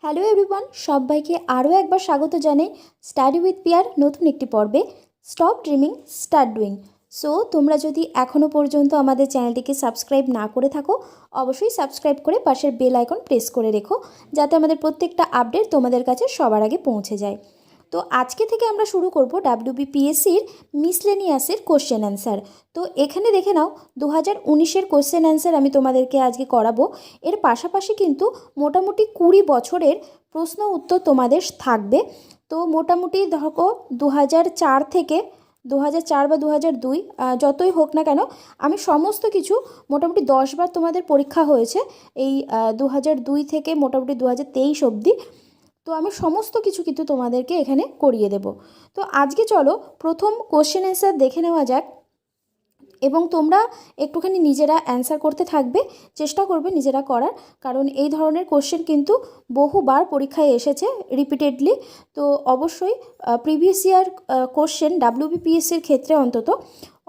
Hello everyone, সবাইকে আরও একবার স্বাগত জানাই স্টাডি উইথ পিয়ার নতুন একটি পর্বে। Stop dreaming, start doing. So তোমরা যদি এখনও পর্যন্ত আমাদের চ্যানেলটিকে সাবস্ক্রাইব না করে থাকো, অবশ্যই সাবস্ক্রাইব করে পাশের বেল আইকন প্রেস করে রেখো, যাতে আমাদের প্রত্যেকটা আপডেট তোমাদের কাছে সবার আগে পৌঁছে যায়। তো আজকে থেকে আমরা শুরু করব ডাব্লিউবিপিএসসির মিসলেনিয়াসের কোশ্চেন অ্যান্সার। তো এখানে দেখে নাও 2019-এর কোশ্চেন অ্যান্সার আমি তোমাদেরকে আজকে করাবো। এর পাশাপাশি কিন্তু মোটামুটি 20 বছরের প্রশ্ন উত্তর তোমাদের থাকবে। তো মোটামুটি ধরো 2004 থেকে 2004 বা 2002 যতই হোক না কেন, আমি সমস্ত কিছু মোটামুটি 10 বার তোমাদের পরীক্ষা হয়েছে এই 2002 থেকে মোটামুটি 2023 অবধি। তো আমি সমস্ত কিছু কিন্তু তোমাদেরকে এখানে করিয়ে দেব। তো আজকে চলো প্রথম কোশ্চেন অ্যান্সার দেখে নেওয়া যাক, এবং তোমরা একটুখানি নিজেরা অ্যান্সার করতে থাকবে, চেষ্টা করবে নিজেরা করার, কারণ এই ধরনের কোশ্চেন কিন্তু বহুবার পরীক্ষায় এসেছে রিপিটেডলি। তো অবশ্যই প্রিভিয়াস ইয়ার কোশ্চেন ডাব্লিউবিপিএসসির ক্ষেত্রে অন্তত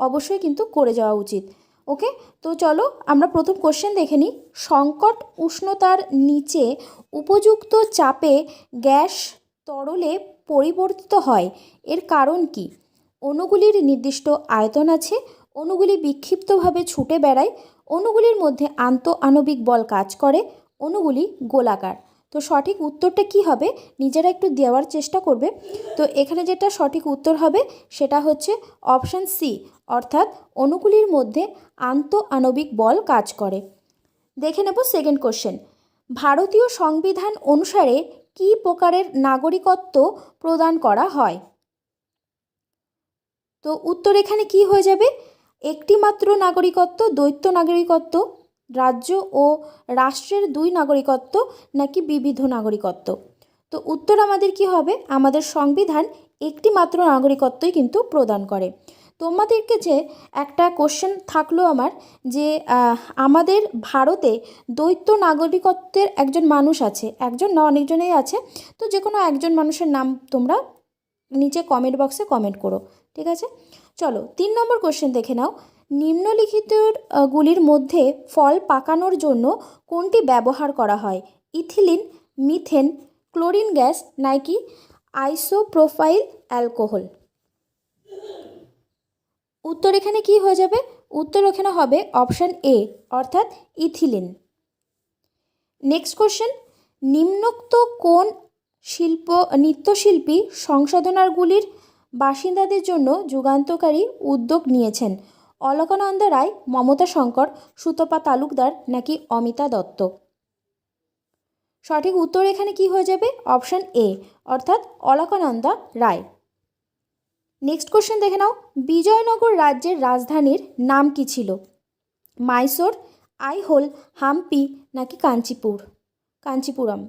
অবশ্যই কিন্তু করে যাওয়া উচিত। ওকে, তো চলো আমরা প্রথম কোশ্চেন দেখে নিই। সংকট উষ্ণতার নিচে উপযুক্ত চাপে গ্যাস তরলে পরিবর্তিত হয়, এর কারণ কি? অণুগুলির নির্দিষ্ট আয়তন আছে, অণুগুলি বিক্ষিপ্তভাবে ছুটে বেড়ায়, অণুগুলির মধ্যে আন্তঃআণবিক বল কাজ করে, অণুগুলি গোলাকার। তো সঠিক উত্তরটা কি হবে নিজেরা একটু দেওয়ার চেষ্টা করবে। তো এখানে যেটা সঠিক উত্তর হবে সেটা হচ্ছে অপশান সি, অর্থাৎ অণুগুলির মধ্যে আন্তঃআণবিক বল কাজ করে। দেখে নেব সেকেন্ড কোশ্চেন। ভারতীয় সংবিধান অনুসারে কী প্রকারের নাগরিকত্ব প্রদান করা হয়? তো উত্তর এখানে কি হয়ে যাবে? একটি মাত্র নাগরিকত্ব, দ্বৈত নাগরিকত্ব, রাজ্য ও রাষ্ট্রের দুই নাগরিকত্ব, নাকি বিবিধ নাগরিকত্ব? তো উত্তর আমাদের কি হবে? আমাদের সংবিধান একটি মাত্র নাগরিকত্বই কিন্তু প্রদান করে। তোমাদেরকে যে একটা কোশ্চেন থাকলো আমার, যে আমাদের ভারতে দ্বৈত নাগরিকত্বের একজন মানুষ আছে, একজন না অনেকজনেই আছে, তো যে কোনো একজন মানুষের নাম তোমরা নিচে কমেন্ট বক্সে কমেন্ট করো, ঠিক আছে? চলো 3 নম্বর কোশ্চেন দেখে নাও। নিম্নলিখিত গুলির মধ্যে ফল পাকানোর জন্য কোনটি ব্যবহার করা হয়? ইথিলিন, মিথেন, ক্লোরিন গ্যাস, নাকি আইসোপ্রোপাইল অ্যালকোহল? উত্তর এখানে কি হয়ে যাবে? উত্তর এখানে হবে অপশান এ, অর্থাৎ ইথিলিন। Next question. নিম্নোক্ত কোন নৃত্যশিল্পী সংশোধনাগুলির বাসিন্দাদের জন্য যুগান্তকারী উদ্যোগ নিয়েছেন? অলকানন্দা রায়, মমতা শঙ্কর, সুতপা তালুকদার, নাকি অমিতা দত্ত? সঠিক উত্তর এখানে কি হয়ে যাবে? অপশান এ, অর্থাৎ অলকানন্দা রায়। নেক্সট কোশ্চেন দেখে নাও। বিজয়নগর রাজ্যের রাজধানীর নাম কি ছিল? মাইসোর, আইহোল, হাম্পি, নাকি কাঞ্চিপুরম?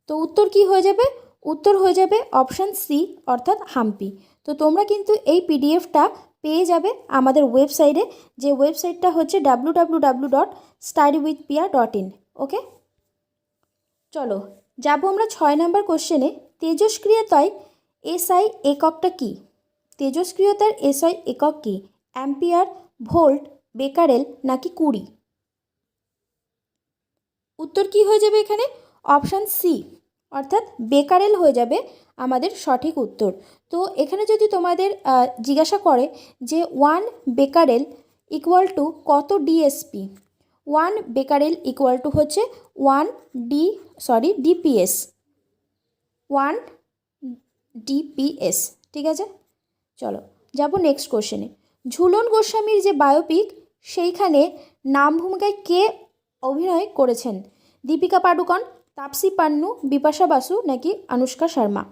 তো উত্তর কি হয়ে যাবে? উত্তর হয়ে যাবে অপশান সি, অর্থাৎ হাম্পি। তো তোমরা কিন্তু এই পিডিএফটা পেয়ে যাবে আমাদের ওয়েবসাইটে, যে ওয়েবসাইটটা হচ্ছে www.studywithpr.in। ওকে, চলো যাবো আমরা 6 নম্বর কোশ্চেনে। তেজস্ক্রিয়তায় এসআই এককটা কি? তেজস্ক্রিয়তার এসআই একক কি? অ্যাম্পিয়ার, ভোল্ট, বেকারেল, নাকি কুড়ি? উত্তর কি হয়ে যাবে এখানে? অপশান সি, অর্থাৎ বেকারেল হয়ে যাবে আমাদের সঠিক উত্তর। তো এখানে যদি তোমাদের জিজ্ঞাসা করে যে 1 বেকারেল ইকুয়াল টু কত ডিএসপি, 1 বেকারেল ইকুয়াল টু হচ্ছে 1 ডিপিএস, 1 ডিপিএস, ঠিক আছে? চলো যাবো নেক্সট কোশ্চেনে। ঝুলন গোস্বামীর যে বায়োপিক, সেইখানে নাম ভূমিকায় কে অভিনয় করেছেন? দীপিকা পাডুকোন, তাপসী পান্নু, বিপাশা বাসু, নাকি আনুষ্কা শর্মা?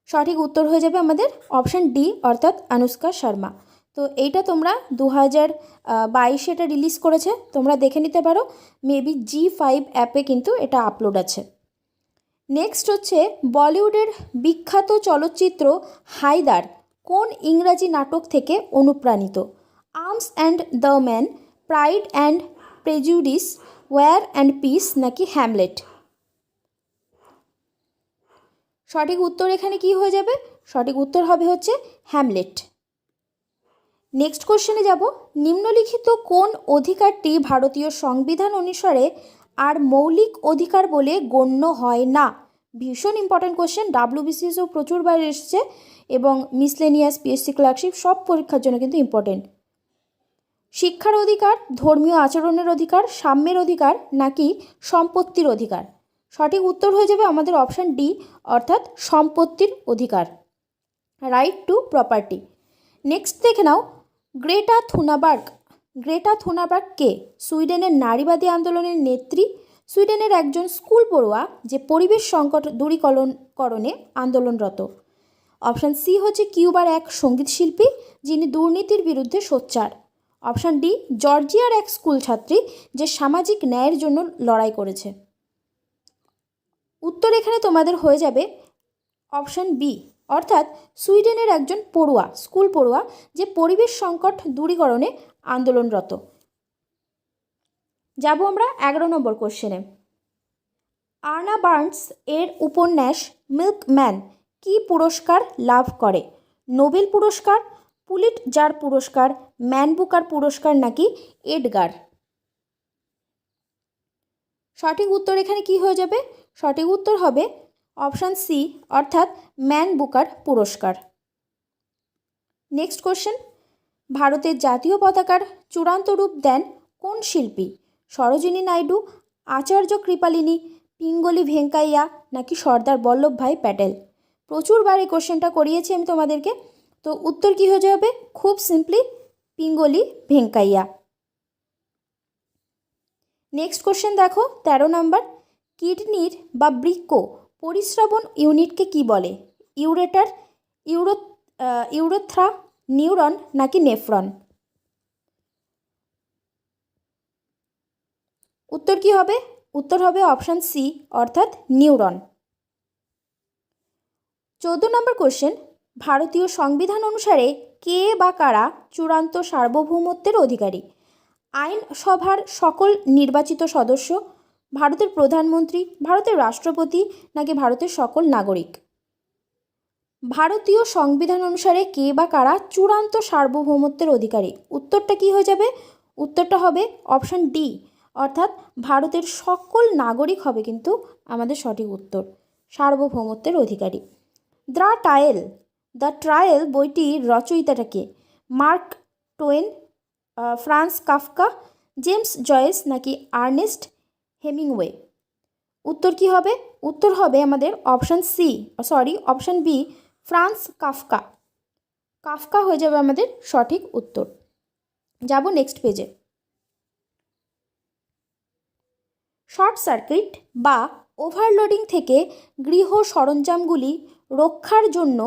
সঠিক উত্তর হয়ে যাবে আমাদের অপশান ডি, অর্থাৎ আনুষ্কা শর্মা। তো এইটা তোমরা 2022 এটা রিলিজ করেছে, তোমরা দেখে নিতে পারো, মেবি জি5 অ্যাপে কিন্তু এটা আপলোড আছে। নেক্সট হচ্ছে বলিউডের বিখ্যাত চলচ্চিত্র হায়দার কোন ইংরাজি নাটক থেকে অনুপ্রাণিত? Arms and the Man, Pride and Prejudice, War and Peace, নাকি হ্যামলেট? সঠিক উত্তর এখানে কি হয়ে যাবে? সঠিক উত্তর হবে হচ্ছে হ্যামলেট। নেক্সট কোশ্চেনে যাব। নিম্নলিখিত কোন অধিকারটি ভারতীয় সংবিধান অনুসারে আর মৌলিক অধিকার বলে গণ্য হয় না? ভীষণ ইম্পর্ট্যান্ট কোশ্চেন, ডাব্লিউবিসিএসও প্রচুরবার এসেছে এবং মিসলেনিয়াস, পিএসসি ক্লার্কশিপ সব পরীক্ষার জন্য কিন্তু ইম্পর্টেন্ট। শিক্ষার অধিকার, ধর্মীয় আচরণের অধিকার, সাম্যের অধিকার নাকি সম্পত্তির অধিকার? সঠিক উত্তর হয়ে যাবে আমাদের অপশান ডি, অর্থাৎ সম্পত্তির অধিকার, রাইট টু প্রপার্টি। নেক্সট দেখে নাও, গ্রেটা থুনাবার্গ। গ্রেটা থুনাবার্গ কে? সুইডেনের নারীবাদী আন্দোলনের নেত্রী, সুইডেনের একজন স্কুল পড়ুয়া যে পরিবেশ সংকট দূরীকরণে আন্দোলনরত। অপশান সি হচ্ছে কিউবার এক সঙ্গীত শিল্পী যিনি দুর্নীতির বিরুদ্ধে সোচ্চার। অপশান ডি, জর্জিয়ার এক স্কুল ছাত্রী যে সামাজিক ন্যায়ের জন্য লড়াই করেছে। উত্তর এখানে তোমাদের হয়ে যাবে অপশান বি, অর্থাৎ সুইডেনের একজন পড়ুয়া, স্কুল পড়ুয়া যে পরিবেশ সংকট দূরীকরণে আন্দোলনরত। যাব আমরা 11 নম্বর কোশ্চেনে। আর্না বার্নস এর উপন্যাস মিল্কম্যান কি পুরস্কার লাভ করে? নোবেল পুরস্কার, পুলিটজার পুরস্কার, ম্যান বুকার পুরস্কার নাকি এডগার? সঠিক উত্তর এখানে কি হয়ে যাবে? সঠিক উত্তর হবে অপশান সি, অর্থাৎ ম্যান বুকার পুরস্কার। নেক্সট কোশ্চেন, ভারতের জাতীয় পতাকার চূড়ান্ত রূপ দেন কোন শিল্পী? সরোজিনী নাইডু, আচার্য কৃপালিনী, পিঙ্গলি ভেঙ্কাইয়া নাকি সর্দার বল্লভভাই প্যাটেল? প্রচুরবার এই কোশ্চেনটা করিয়েছি আমি তোমাদেরকে, তো উত্তর কী হয়ে যাবে? খুব সিম্পলি পিঙ্গলি ভেঙ্কাইয়া। নেক্সট কোশ্চেন দেখো 13 নম্বর, কিডনির বা বৃক্ক পরিস্রাবণ ইউনিটকে কি বলে? ইউরেটার, ইউরেথ্রা, নিউরন নাকি নেফ্রন? উত্তর কি হবে? উত্তর হবে অপশান সি, অর্থাৎ নিউরন। 14 নম্বর কোশ্চেন, ভারতীয় সংবিধান অনুসারে কে বা কারা চূড়ান্ত সার্বভৌমত্বের অধিকারী? আইনসভার সকল নির্বাচিত সদস্য, ভারতের প্রধানমন্ত্রী, ভারতের রাষ্ট্রপতি নাকি ভারতের সকল নাগরিক? ভারতীয় সংবিধান অনুসারে কে বা কারা চূড়ান্ত সার্বভৌমত্বের অধিকারী? উত্তরটা কি হয়ে যাবে? উত্তরটা হবে অপশান ডি, অর্থাৎ ভারতের সকল নাগরিক হবে কিন্তু আমাদের সঠিক উত্তর, সার্বভৌমত্বের অধিকারী। দ্য ট্রায়াল বইটির রচয়িতাটা কে? Mark Twain, Franz Kafka, James Joyce নাকি আর্নেস্ট হেমিংওয়ে? উত্তর কি হবে? উত্তর হবে আমাদের option B, Franz Kafka. Kafka হয়ে যাবে আমাদের সঠিক উত্তর। যাব নেক্সট পেজে। শর্ট সার্কিট বা ওভারলোডিং থেকে গৃহ সরঞ্জামগুলি রক্ষার জন্য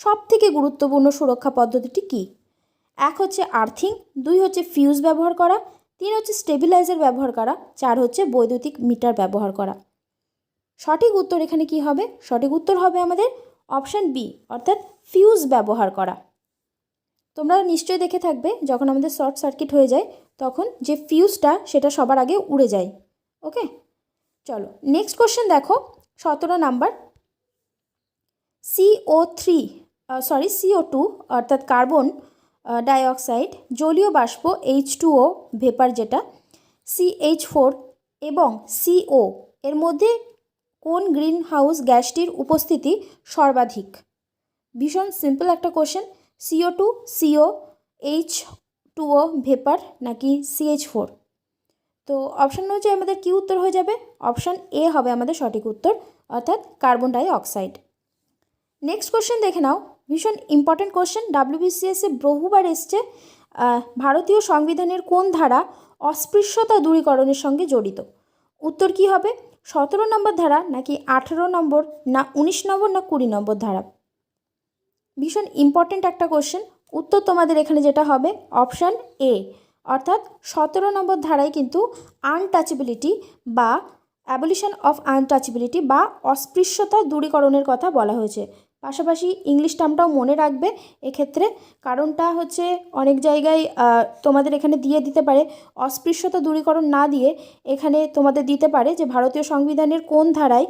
সবথেকে গুরুত্বপূর্ণ সুরক্ষা পদ্ধতিটি কী? 1 হচ্ছে আর্থিং, 2 হচ্ছে ফিউজ ব্যবহার করা, 3 হচ্ছে স্টেবিলাইজার ব্যবহার করা, 4 হচ্ছে বৈদ্যুতিক মিটার ব্যবহার করা। সঠিক উত্তর এখানে কি হবে? সঠিক উত্তর হবে আমাদের অপশান বি, অর্থাৎ ফিউজ ব্যবহার করা। তোমরা নিশ্চয়ই দেখে থাকবে যখন আমাদের শর্ট সার্কিট হয়ে যায় তখন যে ফিউজটা সেটা সবার আগে উড়ে যায়। ওকে, চলো নেক্সট কোশ্চেন দেখো 17 নাম্বার। CO2 অর্থাৎ কার্বন ডাইঅক্সাইড, জলীয় বাষ্প H2O ভেপার যেটা, CH4 এবং CO এর মধ্যে কোন গ্রিন হাউস গ্যাসটির উপস্থিতি সর্বাধিক? ভীষণ সিম্পল একটা question, CO2, CO, H2O vapour নাকি CH4? তো অপশান অনুযায়ী আমাদের কি উত্তর হয়ে যাবে? অপশান এ হবে আমাদের সঠিক উত্তর, অর্থাৎ carbon die oxide. Next question দেখে নাও, ভীষণ ইম্পর্ট্যান্ট কোশ্চেন, ডাব্লিউবিসিএসে বহুবার এসছে। ভারতীয় সংবিধানের কোন ধারা অস্পৃশ্যতা দূরীকরণের সঙ্গে জড়িত? উত্তর কি হবে? 17 নম্বর ধারা নাকি 18 নম্বর না 19 নম্বর না 20 নম্বর ধারা? ভীষণ ইম্পর্ট্যান্ট একটা কোশ্চেন, উত্তর তোমাদের এখানে যেটা হবে অপশান এ, অর্থাৎ 17 নম্বর ধারায় কিন্তু আনটাচেবিলিটি বা অ্যাবলিশন অফ আনটাচেবিলিটি বা অস্পৃশ্যতা দূরীকরণের কথা বলা হয়েছে। পাশাপাশি ইংলিশ টার্মটাও মনে রাখবে এক্ষেত্রে, কারণটা হচ্ছে অনেক জায়গায় তোমাদের এখানে দিয়ে দিতে পারে অস্পৃশ্যতা দূরীকরণ না দিয়ে এখানে তোমাদের দিতে পারে যে ভারতীয় সংবিধানের কোন ধারায়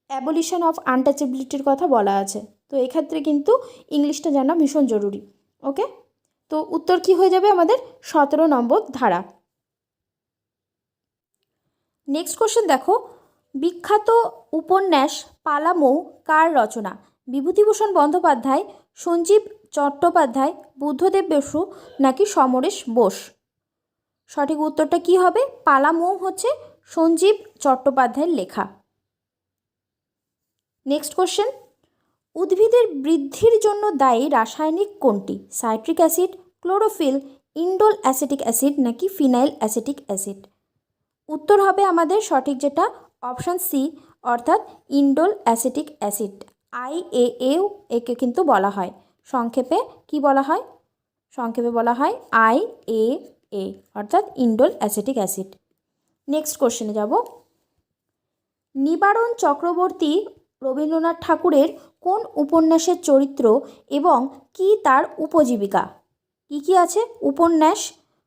অ্যাবলিশন অফ আনটাচেবিলিটির কথা বলা আছে। তো এক্ষেত্রে কিন্তু ইংলিশটা জানা ভীষণ জরুরি। ওকে, তো উত্তর কি হয়ে যাবে আমাদের 17 নম্বর ধারা। নেক্সট কোশ্চেন দেখো, বিখ্যাত উপন্যাস পালামৌ কার রচনা? বিভূতিভূষণ বন্দ্যোপাধ্যায়, সঞ্জীব চট্টোপাধ্যায়, বুদ্ধদেব বসু নাকি সমরেশ বোস? সঠিক উত্তরটা কি হবে? পালামৌ হচ্ছে সঞ্জীব চট্টোপাধ্যায়ের লেখা। নেক্সট কোশ্চেন, উদ্ভিদের বৃদ্ধির জন্য দায়ী রাসায়নিক কোনটি? Citric acid, chlorophyll, indole acetic acid নাকি ফিনাইল অ্যাসিটিক অ্যাসিড? উত্তর হবে আমাদের সঠিক যেটা অপশান সি, অর্থাৎ ইন্ডোল অ্যাসিটিক অ্যাসিড। IAA একে কিন্তু বলা হয়, সংক্ষেপে কি বলা হয়? সংক্ষেপে বলা হয় IAA, অর্থাৎ ইন্ডোল অ্যাসিটিক অ্যাসিড। নেক্সট কোশ্চেনে যাব, নিবারণ চক্রবর্তী রবীন্দ্রনাথ ঠাকুরের কোন উপন্যাসের চরিত্র এবং কি তার উপজীবিকা? কি আছে? উপন্যাস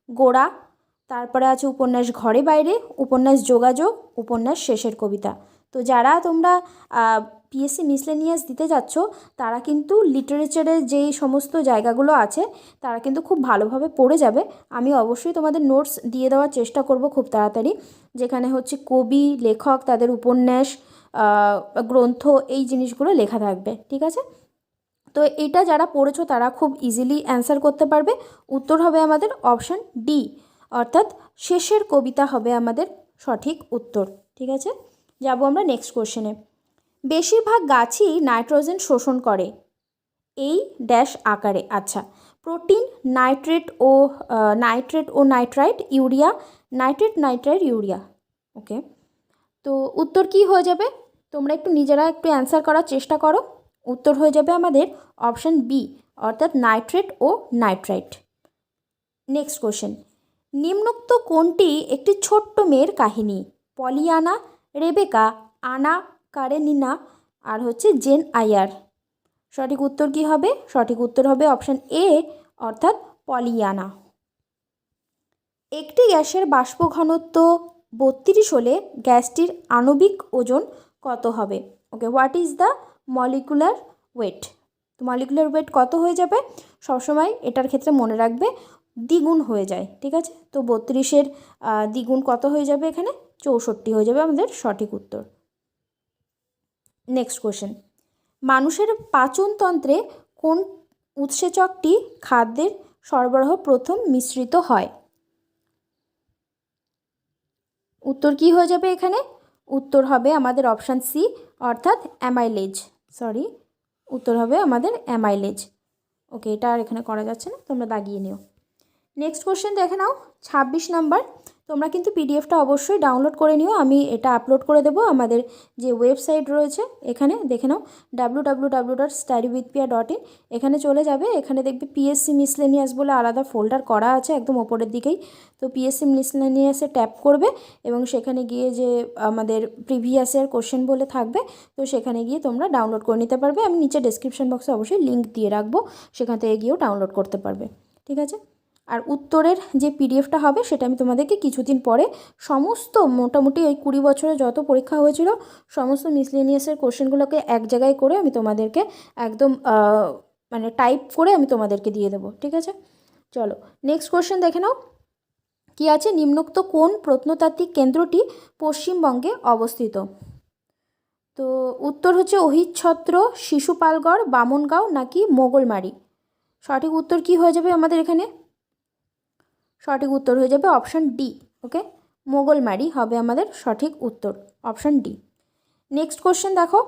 গোড়া, তারপরে আছে উপন্যাস ঘরে বাইরে, উপন্যাস যোগাযোগ, উপন্যাস শেষের কবিতা। তো যারা তোমরা PSC মিসলেনিয়াস দিতে যাচ্ছ তারা কিন্তু লিটারেচারের যেই সমস্ত জায়গাগুলো আছে তারা কিন্তু খুব ভালোভাবে পড়ে যাবে। আমি অবশ্যই তোমাদের নোটস দিয়ে দেওয়ার চেষ্টা করব খুব তাড়াতাড়ি, যেখানে হচ্ছে কবি, লেখক, তাদের উপন্যাস, গ্রন্থ, এই জিনিসগুলো লেখা থাকবে, ঠিক আছে? তো এটা যারা পড়েছো তারা খুব ইজিলি অ্যান্সার করতে পারবে। উত্তর হবে আমাদের অপশান ডি, অর্থাৎ শেষের কবিতা হবে আমাদের সঠিক উত্তর, ঠিক আছে? যাব আমরা নেক্সট কোশ্চেনে। বেশিরভাগ গাছই নাইট্রোজেন শোষণ করে এই ড্যাশ আকারে। আচ্ছা, প্রোটিন, নাইট্রেট ও নাইট্রাইট, ইউরিয়া, নাইট্রাইট, ইউরিয়া। ওকে, তো উত্তর কি হয়ে যাবে? তোমরা একটু নিজেরা একটু অ্যান্সার করার চেষ্টা করো। উত্তর হয়ে যাবে আমাদের অপশান বি, অর্থাৎ নাইট্রেট ও নাইট্রাইট। নেক্সট কোশ্চেন, নিম্নোক্ত কোনটি একটি ছোট্ট মেয়ের কাহিনী? পলিয়ানা, রেবেকা, আনা কারেনিনা আর হচ্ছে জেন আয়ার। সঠিক উত্তর কি হবে? সঠিক উত্তর হবে অপশান এ, অর্থাৎ পলিয়ানা। একটি গ্যাসের বাষ্প ঘনত্ব 32 হলে গ্যাসটির আণবিক ওজন কত হবে? Okay, what is the molecular weight? তো মলিকুলার ওয়েট কত হয়ে যাবে? সবসময় এটার ক্ষেত্রে মনে রাখবে দ্বিগুণ হয়ে যায়, ঠিক আছে? তো 32-এর দ্বিগুণ কত হয়ে যাবে? এখানে 64 হয়ে যাবে আমাদের সঠিক উত্তর। নেক্সট কোশ্চেন, মানুষের পাচনতন্ত্রে কোন উৎসেচকটি খাদ্যের সরবরাহ প্রথম মিশ্রিত হয়? উত্তর কি হয়ে যাবে এখানে? উত্তর হবে আমাদের অপশান সি, অর্থাৎ অ্যামাইলেজ। উত্তর হবে আমাদের অ্যামাইলেজ। ওকে, এটা আর এখানে করা যাচ্ছে না, তোমরা দাগিয়ে নিও। নেক্সট কোশ্চেন দেখে নাও, 26 নাম্বার। তোমরা কিন্তু পিডিএফটা অবশ্যই ডাউনলোড করে নিও, আমি এটা আপলোড করে দেবো আমাদের যে ওয়েবসাইট রয়েছে এখানে, দেখে নাও www.studywithpia.in। এখানে চলে যাবে, এখানে দেখবে PSC মিসলেনিয়াস বলে আলাদা ফোল্ডার করা আছে একদম ওপরের দিকেই। তো PSC মিসলেনিয়াসে ট্যাপ করবে এবং সেখানে গিয়ে যে আমাদের প্রিভিয়াস ইয়ার কোশ্চেন বলে থাকবে, তো সেখানে গিয়ে তোমরা ডাউনলোড করে নিতে পারবে। আমি নিচে ডেসক্রিপশন বক্সে অবশ্যই লিঙ্ক দিয়ে রাখবো, সেখান থেকে গিয়েও ডাউনলোড করতে পারবে, ঠিক আছে? আর উত্তরের যে পিডিএফটা হবে সেটা আমি তোমাদেরকে কিছুদিন পরে সমস্ত মোটামুটি ওই 20 বছরে যত পরীক্ষা হয়েছিল সমস্ত মিসলেনিয়াসের কোশ্চেনগুলোকে এক জায়গায় করে আমি তোমাদেরকে একদম মানে টাইপ করে আমি তোমাদেরকে দিয়ে দেবো, ঠিক আছে? চলো নেক্সট কোশ্চেন দেখে নাও, কি আছে? নিম্নোক্ত কোন প্রত্নতাত্ত্বিক কেন্দ্রটি পশ্চিমবঙ্গে অবস্থিত? তো উত্তর হচ্ছে অহিচ্ছত্র, শিশুপালগড়, বামনগাঁও নাকি মোগলমারি। সঠিক উত্তর কি হয়ে যাবে আমাদের এখানে? সঠিক উত্তর হয়ে যাবে অপশান ডি। ওকে, মোগলমারি হবে আমাদের সঠিক উত্তর, অপশান ডি। নেক্সট কোশ্চেন দেখো,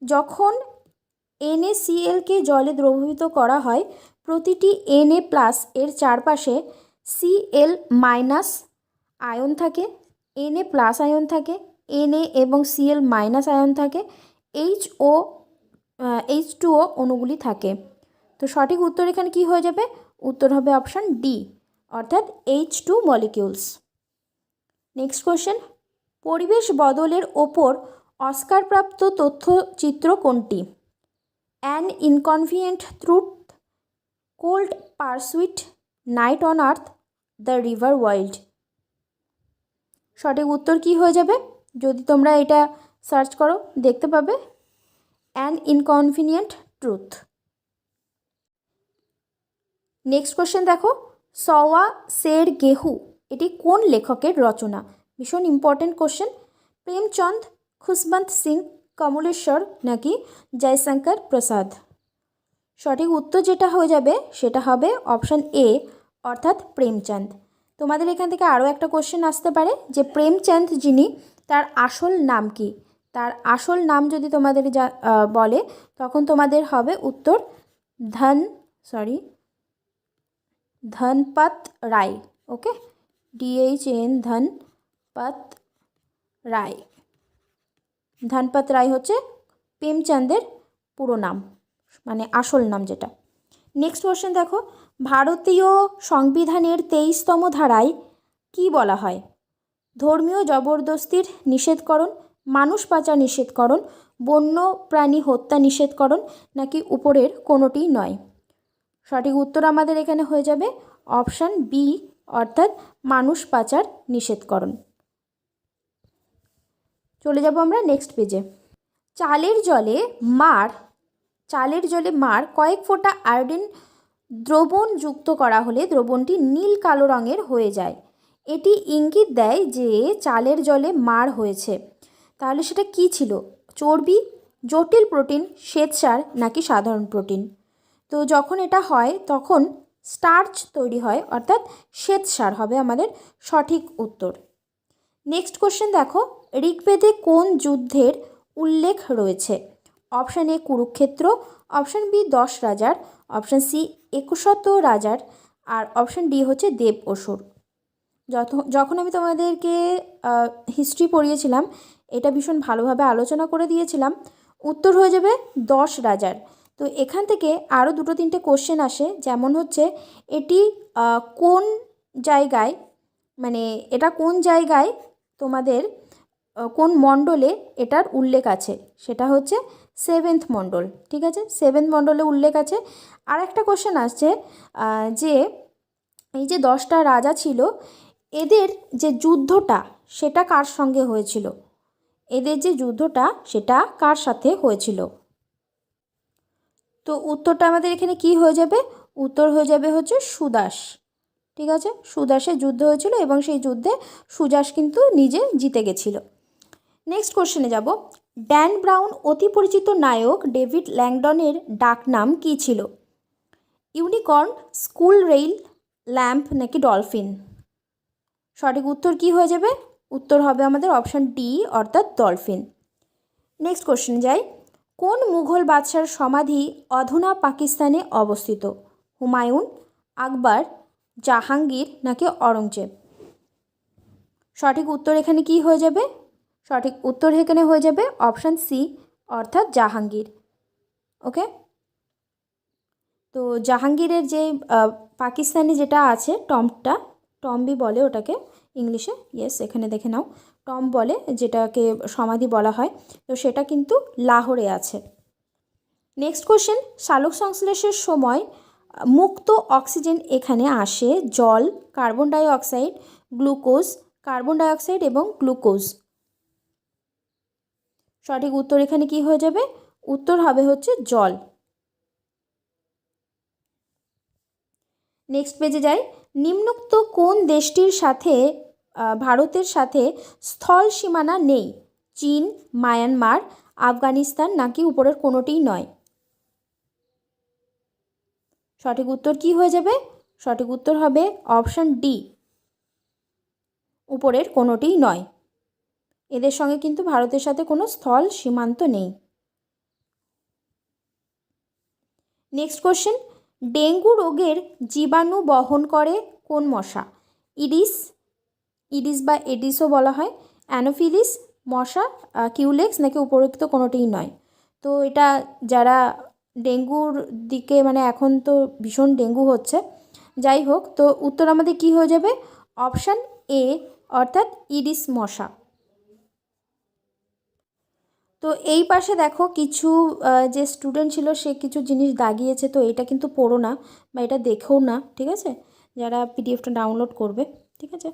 যখন NaClকে জলে দ্রবীভূত করা হয় প্রতিটি Na+ এর চারপাশে Cl- আয়ন থাকে, Na+ আয়ন থাকে, Na এবং Cl- আয়ন থাকে, H2O অণুগুলি থাকে। তো সঠিক উত্তর এখানে কি হয়ে যাবে? উত্তর হবে অপশান ডি, অর্থাৎ H2 মলিকিউলস। নেক্সট কোশ্চেন, পরিবেশ বদলের ওপর অস্কারপ্রাপ্ত তথ্যচিত্র কোনটি? An inconvenient truth, cold pursuit, night on earth, the river wild. সঠিক উত্তর কি হয়ে যাবে? যদি তোমরা এটা সার্চ করো দেখতে পাবে an inconvenient truth. Next question দেখো, সওয়া শের গেহু এটি কোন লেখকের রচনা? ভীষণ ইম্পর্টেন্ট কোশ্চেন। প্রেমচন্দ, খুশবন্ত সিং, কমলেশ্বর নাকি জয়শঙ্কর প্রসাদ? সঠিক উত্তর যেটা হয়ে যাবে সেটা হবে অপশান এ, অর্থাৎ প্রেমচন্দ। তোমাদের এখান থেকে আরও একটা কোশ্চেন আসতে পারে যে প্রেমচন্দ যিনি, তার আসল নাম কি? তার আসল নাম যদি তোমাদের বলে, তখন তোমাদের হবে উত্তর ধনপত রায়। ওকে, DHN ধনপত রায়। ধনপত রায় হচ্ছে প্রেমচন্দের পুরো নাম, মানে আসল নাম যেটা। নেক্সট কোশ্চেন দেখো, ভারতীয় সংবিধানের 23তম ধারায় কি বলা হয়? ধর্মীয় জবরদস্তির নিষেধকরণ, মানুষ পাচার নিষেধকরণ, বন্য প্রাণী হত্যা নিষেধকরণ নাকি উপরের কোনোটিই নয়? সঠিক উত্তর আমাদের এখানে হয়ে যাবে অপশান বি, অর্থাৎ মানুষ পাচার নিষেধকরণ। চলে যাব আমরা নেক্সট পেজে। চালের জলে মার কয়েক ফোঁটা আয়োডিন দ্রবণ যুক্ত করা হলে দ্রবণটি নীল কালো রঙের হয়ে যায়। এটি ইঙ্গিত দেয় যে চালের জলে মার হয়েছে। তাহলে সেটা কি ছিল? চর্বি, জটিল প্রোটিন, শ্বেতসার নাকি সাধারণ প্রোটিন? তো যখন এটা হয় তখন স্টার্চ তৈরি হয়, অর্থাৎ শ্বেতসার হবে আমাদের সঠিক উত্তর। নেক্সট কোশ্চেন দেখো, ঋগ্বেদে কোন যুদ্ধের উল্লেখ রয়েছে? Option A Kurukshetra, option B 10 রাজার, অপশান সি 21 রাজার, আর অপশান ডি হচ্ছে দেব অসুর। যখন আমি তোমাদেরকে হিস্ট্রি পড়িয়েছিলাম, এটা ভীষণ ভালোভাবে আলোচনা করে দিয়েছিলাম। উত্তর হয়ে যাবে 10 রাজার। তো এখান থেকে আরও 2-3টে কোশ্চেন আসে, যেমন হচ্ছে এটি কোন জায়গায়, মানে এটা কোন জায়গায় তোমাদের কোন মণ্ডলে এটার উল্লেখ আছে? সেটা হচ্ছে 7th মণ্ডল। ঠিক আছে, 7th মণ্ডলে উল্লেখ আছে। আর একটা কোশ্চেন আসছে যে এই যে 10টা রাজা ছিল, এদের যে যুদ্ধটা সেটা কার সঙ্গে হয়েছিল? এদের যে যুদ্ধটা সেটা কার সাথে হয়েছিল? তো উত্তরটা আমাদের এখানে কি হয়ে যাবে? উত্তর হয়ে যাবে হচ্ছে সুদাস। ঠিক আছে, সুদাসের যুদ্ধ হয়েছিল এবং সেই যুদ্ধে সুদাস কিন্তু নিজে জিতে গেছিল। নেক্সট কোশ্চেনে যাব। ড্যান ব্রাউন অতি পরিচিত নায়ক ডেভিড ল্যাংডনের ডাকনাম কী ছিল? ইউনিকর্ন, স্কুল রেইল, ল্যাম্প নাকি ডলফিন? সঠিক উত্তর কি হয়ে যাবে? উত্তর হবে আমাদের অপশান ডি, অর্থাৎ ডলফিন। নেক্সট কোশ্চেন যাই। কোন মুঘল বাদশার সমাধি অধুনা পাকিস্তানে অবস্থিত? হুমায়ুন, আকবর, জাহাঙ্গীর নাকি অরঙ্গজেব? সঠিক উত্তর এখানে কি হয়ে যাবে? সঠিক উত্তর এখানে হয়ে যাবে অপশান সি, অর্থাৎ জাহাঙ্গীর। ওকে, তো জাহাঙ্গীরের যে পাকিস্তানে যেটা আছে টম্বি বলে ওটাকে ইংলিশে, ইয়েস এখানে দেখে নাও, টম্ব বলে যেটাকে সমাধি বলা হয়, তো সেটা কিন্তু লাহোরে আছে। নেক্সট কোশ্চেন, সালোক সংশ্লেষের সময় মুক্ত অক্সিজেন এখানে আসে জল, carbon dioxide, glucose, carbon dioxide এবং গ্লুকোজ। সঠিক উত্তর এখানে কি হয়ে যাবে? উত্তর হবে হচ্ছে জল। নেক্সট পেজে যাই। নিম্নোক্ত কোন দেশটির সাথে ভারতের সাথে স্থল সীমানা নেই? চীন, মায়ানমার, আফগানিস্তান নাকি উপরের কোনোটিই নয়? সঠিক উত্তর কি হয়ে যাবে? সঠিক উত্তর হবে অপশান ডি, উপরের কোনোটিই নয়। এদের সঙ্গে কিন্তু ভারতের সাথে কোনো স্থল সীমান্ত নেই। নেক্সট কোশ্চেন, ডেঙ্গু রোগের জীবাণু বহন করে কোন মশা? ইডিস বা এডিসও বলা হয়, অ্যানোফিলিস মশা, কিউলেক্স নাকি উপরোক্ত কোনোটিই নয়? তো এটা যারা ডেঙ্গুর দিকে, মানে এখন তো ভীষণ ডেঙ্গু হচ্ছে, যাই হোক, তো উত্তর আমাদের কি হয়ে যাবে? অপশান এ, অর্থাৎ ইডিস মশা। তো এই পাশে দেখো কিছু যে স্টুডেন্ট ছিল সে কিছু জিনিস দাগিয়েছে, তো এটা কিন্তু পড়ো না বা এটা দেখেও না, ঠিক আছে, যারা পিডিএফটা ডাউনলোড করবে। ঠিক আছে,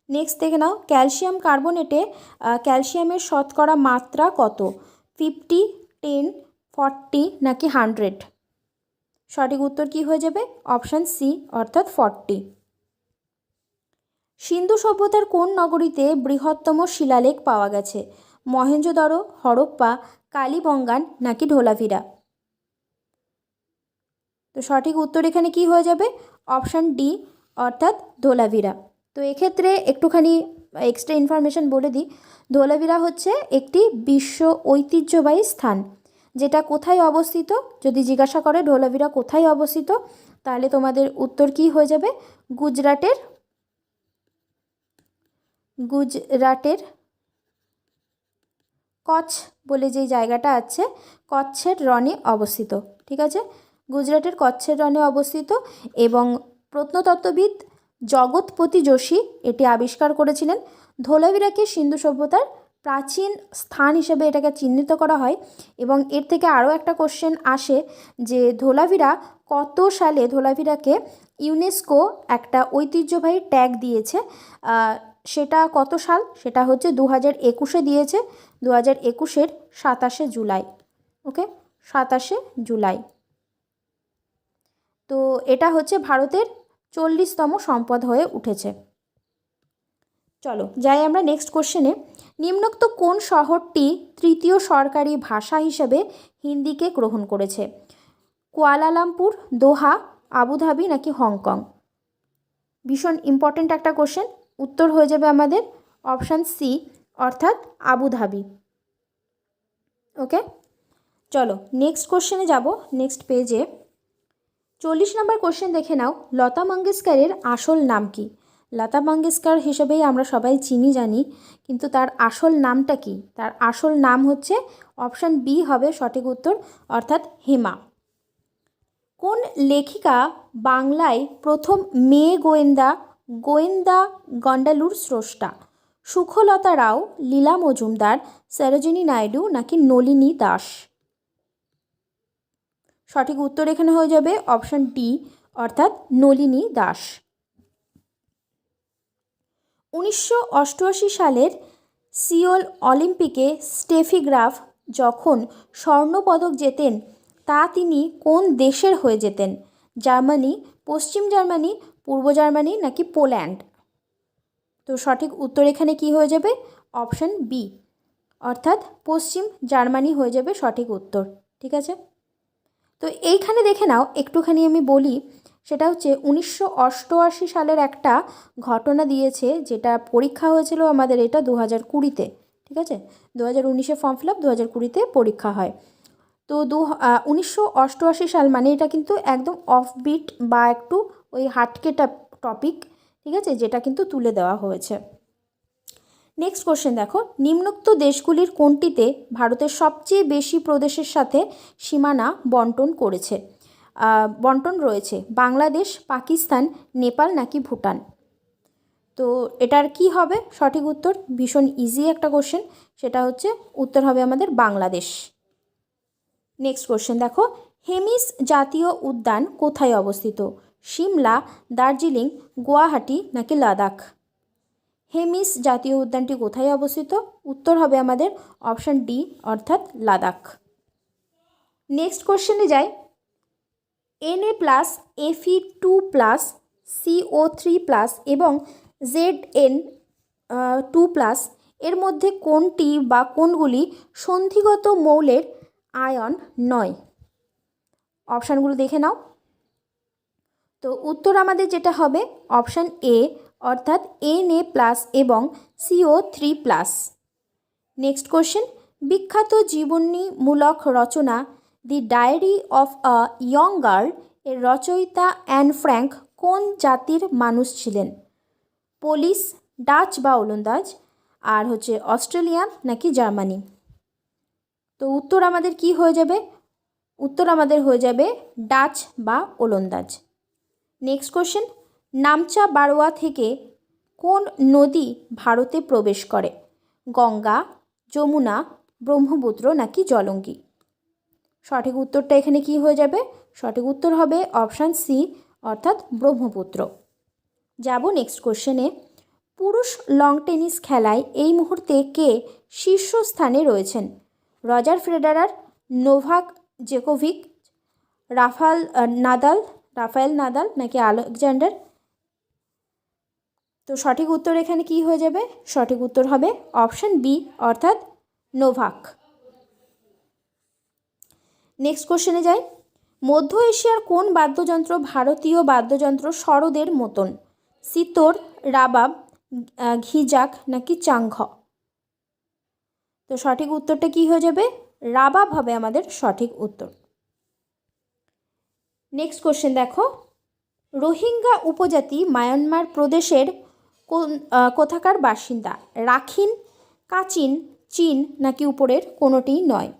নেক্সট দেখে নাও। ক্যালসিয়াম কার্বনেটে ক্যালসিয়ামের শতকরা মাত্রা কত? 50, 10, 40 নাকি 100? সঠিক উত্তর কি হয়ে যাবে? অপশান সি, অর্থাৎ 40। সিন্ধু সভ্যতার কোন নগরীতে বৃহত্তম শিলালেখ পাওয়া গেছে? মহেঞ্জোদারো, হরপ্পা, কালীবঙ্গান নাকি ধোলাভিরা? তো সঠিক উত্তর এখানে কি হয়ে যাবে? অপশান ডি, অর্থাৎ ধোলাভিরা। তো এক্ষেত্রে একটুখানি এক্সট্রা ইনফরমেশন বলে দিই। ধোলাভিরা হচ্ছে একটি বিশ্ব ঐতিহ্যবাহী স্থান, যেটা কোথায় অবস্থিত যদি জিজ্ঞাসা করে ধোলাভিরা কোথায় অবস্থিত, তাহলে তোমাদের উত্তর কি হয়ে যাবে? গুজরাটের কচ্ছ বলে যে জায়গাটা আছে, কচ্ছের রণে অবস্থিত। ঠিক আছে, গুজরাটের কচ্ছের রণে অবস্থিত। এবং প্রত্নতত্ত্ববিদ জগৎপতি যোশী এটি আবিষ্কার করেছিলেন। ধোলাভিরাকে সিন্ধু সভ্যতার প্রাচীন স্থান হিসেবে এটাকে চিহ্নিত করা হয়। এবং এর থেকে আরও একটা কোশ্চেন আসে যে ধোলাভিরা কত সালে ধোলাভিরাকে ইউনেস্কো একটা ঐতিহ্যবাহী ট্যাগ দিয়েছে, সেটা কত সাল? সেটা হচ্ছে 2021-এ দিয়েছে, 2021-এর 27শে জুলাই। ওকে, 27শে জুলাই। তো এটা হচ্ছে ভারতের 40তম সম্পদ হয়ে উঠেছে। চলো যাই আমরা নেক্সট কোশ্চেনে। নিম্নোক্ত কোন শহরটি তৃতীয় সরকারি ভাষা হিসেবে হিন্দিকে গ্রহণ করেছে? কুয়ালালামপুর, দোহা, আবুধাবি নাকি হংকং? ভীষণ ইম্পর্ট্যান্ট একটা কোশ্চেন। উত্তর হয়ে যাবে আমাদের অপশান সি, অর্থাৎ আবুধাবি। ওকে, চলো নেক্সট কোশ্চেনে যাব। নেক্সট পেজে 40 নম্বর কোশ্চেন দেখে নাও। লতা মঙ্গেশকরের আসল নাম কি? লতা মঙ্গেশকর হিসেবেই আমরা সবাই চিনি জানি, কিন্তু তার আসল নামটা কি? তার আসল নাম হচ্ছে অপশান বি হবে সঠিক উত্তর, অর্থাৎ হেমা। কোন লেখিকা বাংলায় প্রথম মেয়ে গোয়েন্দা গন্ডালুর স্রষ্টা? সুখলতা রাও, লীলা মজুমদার, সরোজিনী নাইডু নাকি নলিনী দাস? সঠিক উত্তর এখানে হয়ে যাবে অপশান ডি, অর্থাৎ নলিনী দাস। 1988 সালের সিওল অলিম্পিকে স্টেফি গ্রাফ যখন স্বর্ণপদক জেতেন তা তিনি কোন দেশের হয়ে জেতেন? জার্মানি, পশ্চিম জার্মানি, পূর্ব জার্মানি নাকি পোল্যান্ড? তো সঠিক উত্তর এখানে কি হয়ে যাবে? অপশান বি, অর্থাৎ পশ্চিম জার্মানি হয়ে যাবে সঠিক উত্তর। ঠিক আছে, তো এইখানে দেখে নাও একটুখানি আমি বলি। সেটা হচ্ছে 1988 সালের একটা ঘটনা দিয়েছে, যেটা পরীক্ষা হয়েছিল আমাদের এটা 2020-তে। ঠিক আছে, 2019-এ ফর্ম ফিল আপ, 2020-তে পরীক্ষা হয়। তো 1988 সাল মানে এটা কিন্তু একদম অফবিট বা একটু ওই হাটকে টপিক, ঠিক আছে, যেটা কিন্তু তুলে দেওয়া হয়েছে। নেক্সট কোশ্চেন দেখো। নিম্নোক্ত দেশগুলির কোনটিতে ভারতের সবচেয়ে বেশি প্রদেশের সাথে সীমানা বন্টন রয়েছে? বাংলাদেশ, পাকিস্তান, নেপাল নাকি ভুটান? তো এটার কি হবে সঠিক উত্তর? ভীষণ ইজি একটা কোশ্চেন, সেটা হচ্ছে উত্তর হবে আমাদের বাংলাদেশ। নেক্সট কোশ্চেন দেখো। হেমিস জাতীয় উদ্যান কোথায় অবস্থিত? সিমলা, দার্জিলিং, গুয়াহাটি নাকি লাদাখ? হেমিস জাতীয় উদ্যানটি কোথায় অবস্থিত? উত্তর হবে আমাদের অপশান ডি, অর্থাৎ লাদাখ। নেক্সট কোশ্চেনে যাই। Na+, Fe2+, CO3+ এবং Zn2+ এর মধ্যে কোনটি বা কোনগুলি সন্ধিগত মৌলের আয়ন নয়? অপশানগুলো দেখে নাও। তো উত্তর আমাদের যেটা হবে অপশান এ, অর্থাৎ Na+ এবং CO3+। Next question. বিখ্যাত জীবনীমূলক রচনা the diary of a young girl এর রচয়িতা অ্যান ফ্র্যাঙ্ক কোন জাতির মানুষ ছিলেন? পোলিশ, ডাচ বা ওলন্দাজ, আর হচ্ছে অস্ট্রেলিয়া নাকি জার্মানি? তো উত্তর আমাদের কি হয়ে যাবে? উত্তর আমাদের হয়ে যাবে ডাচ বা ওলন্দাজ। Next question. নামচা বারোয়া থেকে কোন নদী ভারতে প্রবেশ করে? গঙ্গা, যমুনা, ব্রহ্মপুত্র নাকি জলঙ্গি? সঠিক উত্তরটা এখানে কি হয়ে যাবে? সঠিক উত্তর হবে অপশান সি, অর্থাৎ ব্রহ্মপুত্র। যাব নেক্সট কোশ্চেনে। পুরুষ লং টেনিস খেলায় এই মুহূর্তে কে শীর্ষস্থানে রয়েছেন? রজার ফেডারার, নোভাক জোকোভিচ, রাফায়েল নাদাল নাকি আলেকজান্ডার তো সঠিক উত্তর এখানে কি হয়ে যাবে? সঠিক উত্তর হবে অপশান বি অর্থাৎ নোভাক। নেক্সট কোশ্চেনে যাই। মধ্য এশিয়ার কোন বাদ্যযন্ত্র ভারতীয় বাদ্যযন্ত্র সরোদের মতন? সিতোর, রাবাব, ঘিজাক নাকি চাংঘ? তো সঠিক উত্তরটা কি হয়ে যাবে? রাবাব হবে আমাদের সঠিক উত্তর। নেক্সট কোশ্চেন দেখো। রোহিঙ্গা উপজাতি মায়ানমার প্রদেশের কোথাকার বাসিন্দা? রাখিন, কাচিন, চীন নাকি উপরের কোনোটিই নয়?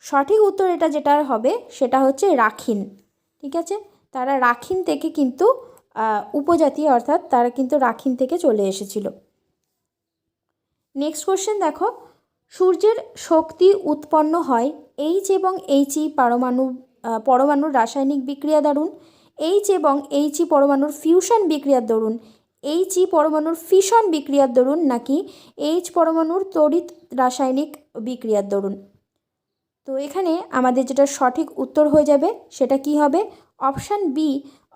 সঠিক উত্তর এটা যেটা হবে সেটা হচ্ছে রাখিন। ঠিক আছে, তারা রাখিন থেকে কিন্তু উপজাতি অর্থাৎ তারা কিন্তু রাখিন থেকে চলে এসেছিল। নেক্সট কোশ্চেন দেখো। সূর্যের শক্তি উৎপন্ন হয় এইচ এবং এইচই পরমাণুর রাসায়নিক বিক্রিয়া দারুণ, এইচ এবং এইচই পরমাণুর ফিউশন বিক্রিয়ার দরুন, এইচই পরমাণুর ফিশন বিক্রিয়ার দরুন নাকি এইচ পরমাণুর তড়িৎ রাসায়নিক বিক্রিয়ার দরুন? তো এখানে আমাদের যেটা সঠিক উত্তর হয়ে যাবে সেটা কি হবে? অপশান বি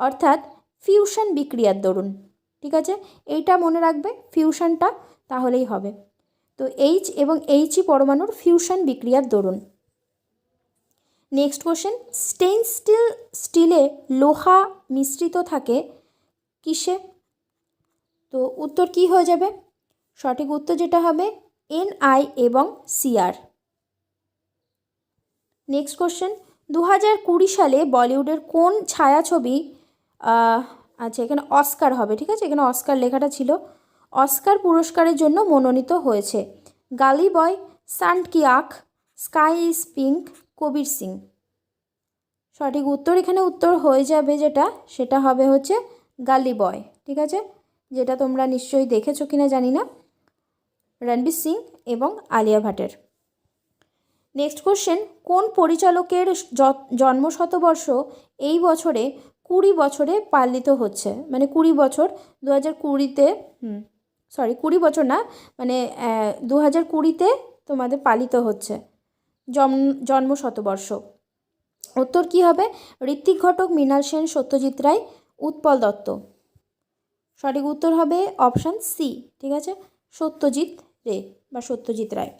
অর্থাৎ ফিউশন বিক্রিয়ার দরুন। ঠিক আছে, এইটা মনে রাখবে, ফিউশনটা, তাহলেই হবে। তো এইচ এবং এইচই পরমাণুর ফিউশন বিক্রিয়ার দরুন। Next question. স্টিলে লোহা মিশ্রিত থাকে কিসে? তো উত্তর কি হয়ে যাবে? সঠিক উত্তর যেটা হবে Ni এবং Cr। Next question. 2020 সালে বলিউডের কোন ছায়াছবি আচ্ছা এখানে অস্কার হবে, ঠিক আছে, এখানে অস্কার লেখাটা ছিল, অস্কার পুরস্কারের জন্য মনোনীত হয়েছে? গালি বয়, সান্ট কি আঁখ, sky is pink, Kabir Singh? সঠিক উত্তর এখানে উত্তর হয়ে যাবে যেটা সেটা হবে হচ্ছে গালি বয়। ঠিক আছে, যেটা তোমরা নিশ্চয়ই দেখেছো কিনা জানি না, রণবীর সিং এবং আলিয়া ভাটের। Next question. কোন পরিচালকের জন্মশতবর্ষ এই বছরে 20 বছরে পালিত হচ্ছে? মানে 20 বছর 2020-তে 20 বছর না, মানে 2020-তে তোমাদের পালিত হচ্ছে জন্মশতবর্ষ। উত্তর কি হবে? ঋত্বিক ঘটক, মৃণাল সেন, সত্যজিৎ রায়, উৎপল দত্ত? সঠিক উত্তর হবে অপশান সি। ঠিক আছে, সত্যজিৎ রে বা সত্যজিৎ রায়।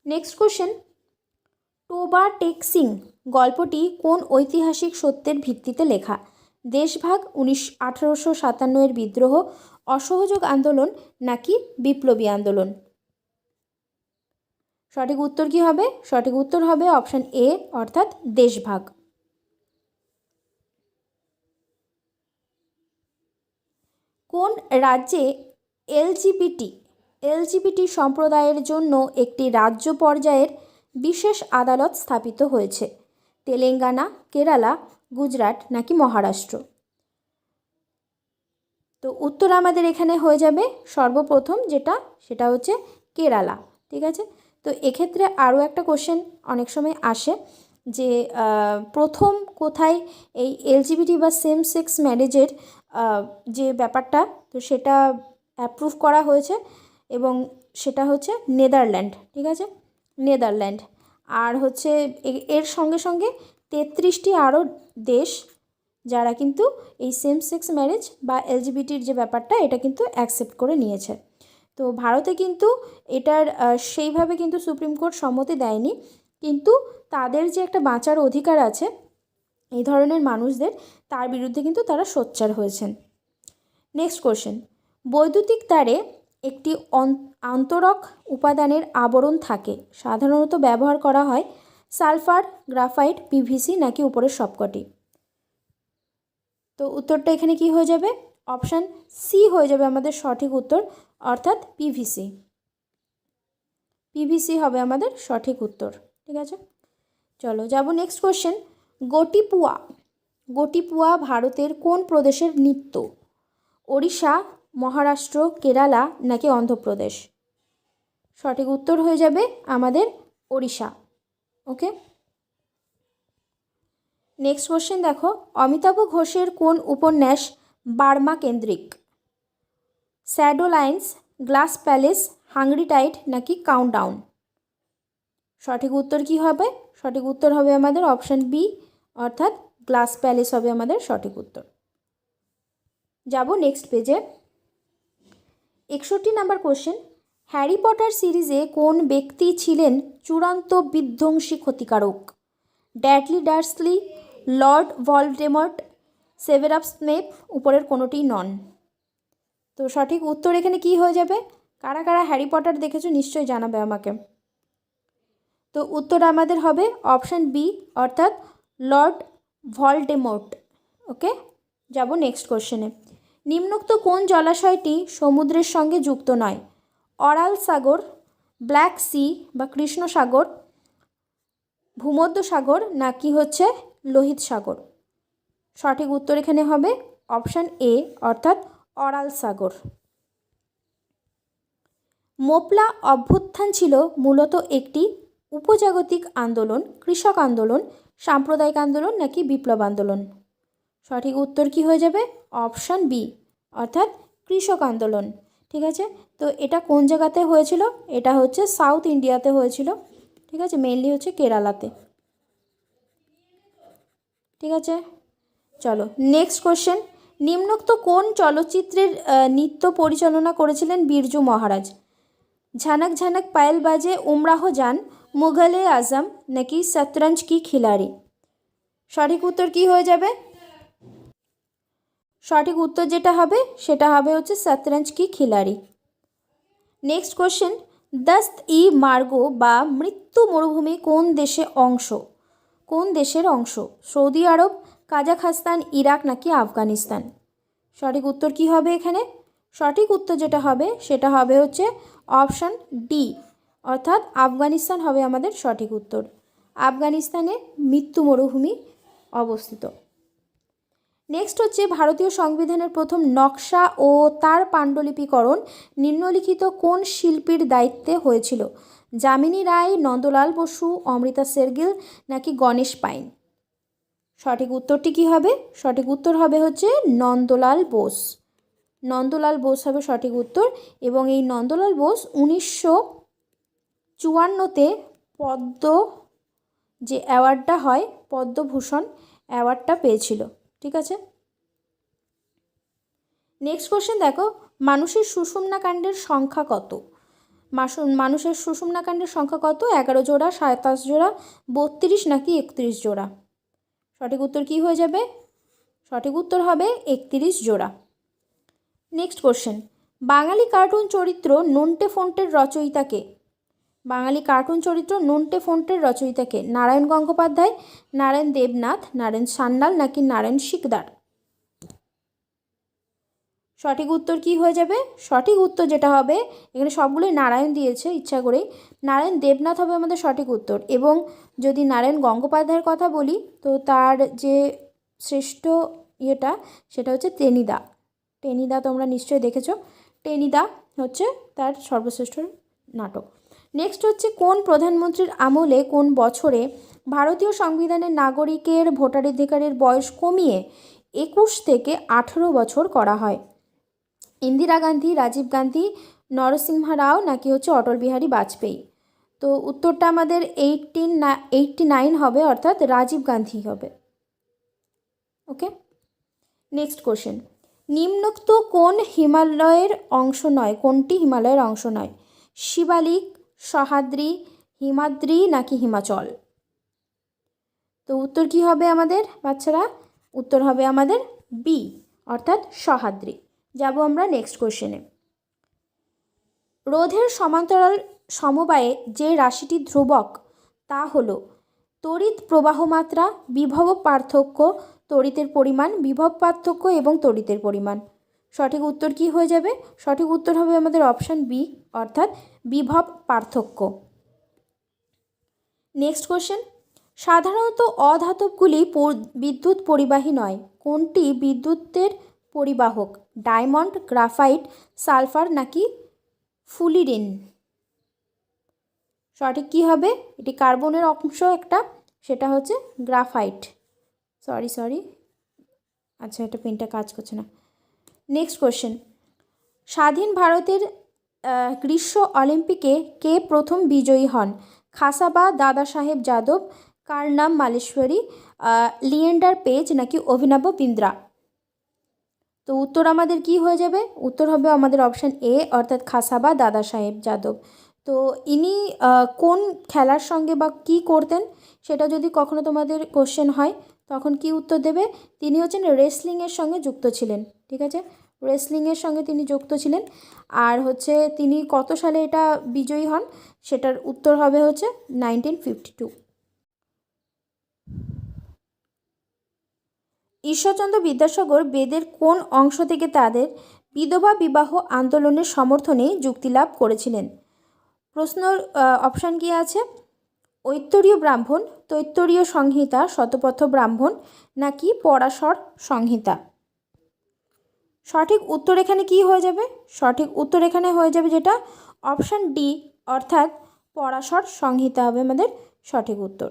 Next question. টোবা টেক সিং গল্পটি কোন ঐতিহাসিক সত্যের ভিত্তিতে লেখা? দেশভাগ, 1857-এর বিদ্রোহ, অসহযোগ আন্দোলন নাকি বিপ্লবী আন্দোলন? সঠিক উত্তর কি হবে? সঠিক উত্তর হবে অপশান এ অর্থাৎ দেশভাগ। কোন রাজ্যে এলজিবিটি সম্প্রদায়ের জন্য একটি রাজ্য পর্যায়ের বিশেষ আদালত স্থাপিত হয়েছে? তেলেঙ্গানা, কেরালা, গুজরাট নাকি মহারাষ্ট্র? তো উত্তর আমাদের এখানে হয়ে যাবে সর্বপ্রথম যেটা সেটা হচ্ছে কেরালা। ঠিক আছে, তো এক্ষেত্রে আরও একটা কোশ্চেন অনেক সময় আসে যে প্রথম কোথায় এই এলজিবিটি বা সেম সেক্স ম্যারেজের যে ব্যাপারটা, তো সেটা অ্যাপ্রুভ করা হয়েছে এবং সেটা হচ্ছে নেদারল্যান্ড। ঠিক আছে, নেদারল্যান্ড। আর হচ্ছে এর সঙ্গে সঙ্গে 33টি আরও দেশ যারা কিন্তু এই সেম সেক্স ম্যারেজ বা এলজিবিটির যে ব্যাপারটা এটা কিন্তু অ্যাকসেপ্ট করে নিয়েছে। তো ভারতে কিন্তু এটার সেইভাবে কিন্তু সুপ্রিম কোর্ট সম্মতি দেয়নি, কিন্তু তাদের যে একটা বাঁচার অধিকার আছে এই ধরনের মানুষদের, তার বিরুদ্ধে কিন্তু তারা সোচ্চার হয়েছেন। Next question. বৈদ্যুতিক তারে একটি অন্তরক উপাদানের আবরণ থাকে, সাধারণত ব্যবহার করা হয় সালফার, গ্রাফাইট, পিভিসি নাকি উপরের সবকটি? তো উত্তরটা এখানে কি হয়ে যাবে? অপশান সি হয়ে যাবে আমাদের সঠিক উত্তর অর্থাৎ পিভিসি। পিভিসি হবে আমাদের সঠিক উত্তর। ঠিক আছে, চলো যাব নেক্সট কোশ্চেন। গোটিপুয়া ভারতের কোন প্রদেশের নৃত্য? ওড়িশা, মহারাষ্ট্র, কেরালা নাকি অন্ধ্রপ্রদেশ? সঠিক উত্তর হয়ে যাবে আমাদের ওড়িশা। ওকে, নেক্সট কোশ্চেন দেখো। অমিতাভ ঘোষের কোন উপন্যাস বার্মা কেন্দ্রিক? Shadow Lines, Glass Palace, Hungry Tide নাকি কাউন্টডাউন? সঠিক উত্তর কি হবে? সঠিক উত্তর হবে আমাদের অপশান বি অর্থাৎ গ্লাস প্যালেস হবে আমাদের সঠিক উত্তর। যাব নেক্সট পেজে। 61 নাম্বার কোশ্চেন, হ্যারি পটার সিরিজে কোন ব্যক্তি ছিলেন চূড়ান্ত বিধ্বংসী ক্ষতিকারক? ড্যাডলি ডার্সলি, লর্ড ভলডেমর্ট, সেভেরাস স্নেপ, উপরের কোনোটিই নন। তো সঠিক উত্তর এখানে কি হয়ে যাবে? কারা কারা হ্যারি পটার দেখেছো নিশ্চয়ই জানাবে আমাকে। তো উত্তর আমাদের হবে অপশান বি, অর্থাৎ লর্ড ভলডেমর্ট। ওকে, যাব নেক্সট কোশ্চেনে। নিম্নোক্ত কোন জলাশয়টি সমুদ্রের সঙ্গে যুক্ত নয়? অরাল সাগর, ব্ল্যাক সি বা কৃষ্ণ সাগর, ভূমধ্য সাগর, নাকি হচ্ছে লোহিত সাগর? সঠিক উত্তর এখানে হবে অপশান এ, অর্থাৎ অরাল সাগর। মোপলা অভ্যুত্থান ছিল মূলত একটি উপজাগতিক আন্দোলন, কৃষক আন্দোলন, সাম্প্রদায়িক আন্দোলন, নাকি বিপ্লব আন্দোলন? সঠিক উত্তর কি হয়ে যাবে? অপশান বি, অর্থাৎ কৃষক আন্দোলন। ঠিক আছে, তো এটা কোন জায়গাতে হয়েছিল? এটা হচ্ছে সাউথ ইন্ডিয়াতে হয়েছিল। ঠিক আছে, মেইনলি হচ্ছে কেরালাতে। ঠিক আছে, চলো নেক্সট কোশ্চেন। নিম্নোক্ত কোন চলচ্চিত্রের নৃত্য পরিচালনা করেছিলেন বিরজু মহারাজ? ঝানক ঝানক পায়েল বাজে উমরাহ জান, মুঘলে আজম, নাকি শতরঞ্জ কি খিলাড়ি? সঠিক উত্তর কি হয়ে যাবে? সঠিক উত্তর যেটা হবে সেটা হবে হচ্ছে শতরঞ্জ কি খিলাড়ি। নেক্সট কোশ্চেন, দস্ত ই মার্গো বা মৃত্যু মরুভূমি কোন দেশে অংশ? কোন দেশের অংশ? সৌদি আরব, কাজাখস্তান, ইরাক, নাকি আফগানিস্তান? সঠিক উত্তর কি হবে এখানে? সঠিক উত্তর যেটা হবে সেটা হবে হচ্ছে অপশান ডি, অর্থাৎ আফগানিস্তান হবে আমাদের সঠিক উত্তর। আফগানিস্তানে মৃত্যু মরুভূমি অবস্থিত। নেক্সট হচ্ছে ভারতীয় সংবিধানের প্রথম নকশা ও তার পাণ্ডুলিপিকরণ নিম্নলিখিত কোন শিল্পীর দায়িত্বে হয়েছিল? যামিনী রায়, নন্দলাল বসু, অমৃতা শেরগিল, নাকি গণেশ পাইন? সঠিক উত্তরটি কি হবে? সঠিক উত্তর হবে হচ্ছে নন্দলাল বোস। নন্দলাল বোস হবে সঠিক উত্তর। এবং এই নন্দলাল বোস 1954-তে পদ্ম যে অ্যাওয়ার্ডটা হয়, পদ্মভূষণ অ্যাওয়ার্ডটা পেয়েছিল। ঠিক আছে, নেক্সট কোশ্চেন দেখো, মানুষের সুষুম্নাকাণ্ডের সংখ্যা কত? মানুষের সুষুম্নাকাণ্ডের সংখ্যা কত? 11 জোড়া, 27 জোড়া, 32, নাকি 31 জোড়া? সঠিক উত্তর কি হয়ে যাবে? সঠিক উত্তর হবে 31 জোড়া। নেক্সট কোশ্চেন, বাঙালি কার্টুন চরিত্র নন্টে ফন্টের রচয়িতাকে? বাঙালি কার্টুন চরিত্র নন্টে ফন্টের রচয়িতাকে? নারায়ণ গঙ্গোপাধ্যায়, নারায়ণ দেবনাথ, নারায়ণ সান্যাল, নাকি নারায়ণ শিকদার? সঠিক উত্তর কি হয়ে যাবে? সঠিক উত্তর যেটা হবে, এখানে সবগুলোই নারায়ণ দিয়েছে ইচ্ছা করেই, নারায়ণ দেবনাথ হবে আমাদের সঠিক উত্তর। এবং যদি নারায়ণ গঙ্গোপাধ্যায়ের কথা বলি, তো তার যে শ্রেষ্ঠ ইয়েটা সেটা হচ্ছে টেনিদা। টেনিদা তোমরা নিশ্চয়ই দেখেছো। টেনিদা হচ্ছে তার সর্বশ্রেষ্ঠ নাটক। নেক্সট হচ্ছে কোন প্রধানমন্ত্রীর আমলে কোন বছরে ভারতীয় সংবিধানের নাগরিকের ভোটাধিকারের বয়স কমিয়ে 21 থেকে 18 বছর করা হয়? ইন্দিরা গান্ধী, রাজীব গান্ধী, নরসিংহা রাও, নাকি হচ্ছে অটল বিহারী বাজপেয়ী? তো উত্তরটা আমাদের 89 হবে, অর্থাৎ রাজীব গান্ধী হবে। ওকে, নেক্সট কোশ্চেন, নিম্নোক্ত কোন হিমালয়ের অংশ নয়? কোনটি হিমালয়ের অংশ নয়? শিবালিক, সহ্যাদ্রি, হিমাদ্রি, নাকি হিমাচল? তো উত্তর কি হবে আমাদের বাচ্চারা? উত্তর হবে আমাদের বি, অর্থাৎ সহ্যাদ্রি। যাব আমরা নেক্সট কোশ্চেনে। রোধের সমান্তরাল সমবায়ে যে রাশিটি ধ্রুবক তা হলো তড়িৎ প্রবাহ মাত্রা, বিভব পার্থক্য, তড়িতের পরিমাণ, বিভব পার্থক্য এবং তড়িতের পরিমাণ। সঠিক উত্তর কি হয়ে যাবে? সঠিক উত্তর হবে আমাদের অপশান বি, অর্থাৎ বিভব পার্থক্য। নেক্সট কোশ্চেন, সাধারণত অধাতবগুলি বিদ্যুৎ পরিবাহী নয়, কোনটি বিদ্যুতের পরিবাহক? ডায়মন্ড, গ্রাফাইট, সালফার, নাকি ফুলিরিন? সঠিক কি হবে? এটি কার্বনের অংশ একটা, সেটা হচ্ছে গ্রাফাইট। সরি, আচ্ছা এটা পেনটা কাজ করছে না। নেক্সট কোশ্চেন, স্বাধীন ভারতের গ্রীষ্ম অলিম্পিকে কে প্রথম বিজয়ী হন? খাসাবা, দাদা সাহেব যাদব, কারনাম মালেশ্বরী, লিয়েন্ডার পেজ, নাকি অভিনব বিন্দ্রা? তো উত্তর আমাদের কি হয়ে যাবে? উত্তর হবে আমাদের অপশান এ, অর্থাৎ খাসাবা দাদা সাহেব যাদব। তো ইনি কোন খেলার সঙ্গে বা কি করতেন সেটা যদি কখনো তোমাদের কোশ্চেন হয় তখন কি উত্তর দেবে? তিনি হচ্ছেন রেসলিংয়ের সঙ্গে যুক্ত ছিলেন। ঠিক আছে, রেসলিংয়ের সঙ্গে তিনি যুক্ত ছিলেন। আর হচ্ছে তিনি কত সালে এটা বিজয়ী হন সেটার উত্তর হবে হচ্ছে 1952। ঈশ্বরচন্দ্র বিদ্যাসাগর বেদের কোন অংশ থেকে তাদের বিধবা বিবাহ আন্দোলনের সমর্থনে যুক্তিলাভ করেছিলেন? প্রশ্নর অপশান কি আছে? ঐত্তরীয় ব্রাহ্মণ, তৈত্তরীয় সংহিতা, শতপথ ব্রাহ্মণ নাকি পরাশর সংহিতা? সঠিক উত্তর এখানে কি হয়ে যাবে? সঠিক উত্তর এখানে হয়ে যাবে যেটা অপশান ডি, অর্থাৎ পরাশর সংহিতা হবে আমাদের সঠিক উত্তর।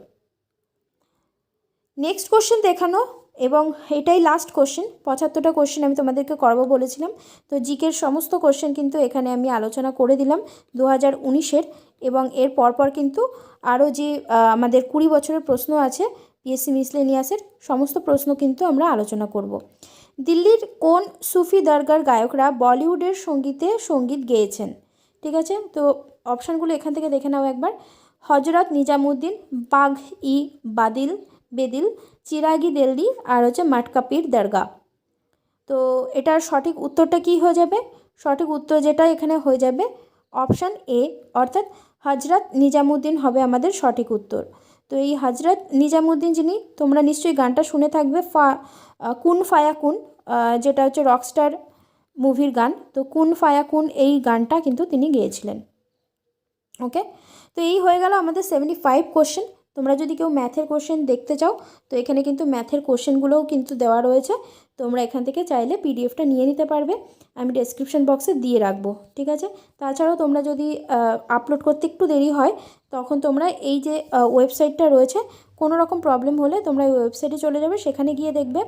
নেক্সট কোশ্চেন দেখানো, এবং এটাই লাস্ট কোশ্চেন। 75টা কোশ্চেন আমি তোমাদেরকে করবো বলেছিলাম। তো জিকের সমস্ত কোশ্চেন কিন্তু এখানে আমি আলোচনা করে দিলাম 2019-এর, এবং এর পরপর কিন্তু আরও যে আমাদের 20 বছরের প্রশ্ন আছে পিএসসি মিসলেনিয়াসের সমস্ত প্রশ্ন কিন্তু আমরা আলোচনা করব। দিল্লির কোন সুফি দরগার গায়করা বলিউডের সঙ্গীত গেয়েছেন? ঠিক আছে, তো অপশানগুলো এখান থেকে দেখে নাও একবার। হজরত নিজামুদ্দিন, বাঘ-ই বেদিল, চিরাগি দিল্লি, আর হচ্ছে মটকা পীর দরগা। তো এটার সঠিক উত্তরটা কি হয়ে যাবে? সঠিক উত্তর যেটা এখানে হয়ে যাবে অপশান এ, অর্থাৎ হজরত নিজামুদ্দিন হবে আমাদের সঠিক উত্তর। তো এই হজরত নিজামুদ্দিন যিনি, তোমরা নিশ্চয়ই গানটা শুনে থাকবে, কুন ফায়া কুন, যেটা হচ্ছে রকস্টার মুভির গান। তো কুন ফায়া কুন এই গানটা কিন্তু তিনি গেয়েছিলেন। ওকে, তো এই হয়ে গেল আমাদের 75 কোশ্চেন। তোমরা যদি কেউ ম্যাথের কোশ্চেন দেখতে চাও তো এখানে কিন্তু ম্যাথের কোশ্চেনগুলোও কিন্তু দেওয়া রয়েছে, তোমরা এখান থেকে চাইলে পিডিএফটা নিয়ে নিতে পারবে, আমি ডেসক্রিপশন বক্সে দিয়ে রাখবো। ঠিক আছে, তাছাড়াও তোমরা যদি আপলোড করতে একটু দেরি হয় তখন তোমরা এই যে ওয়েবসাইটটা রয়েছে, কোনো রকম প্রবলেম হলে তোমরা এই ওয়েবসাইটে চলে যাবে, সেখানে গিয়ে দেখবে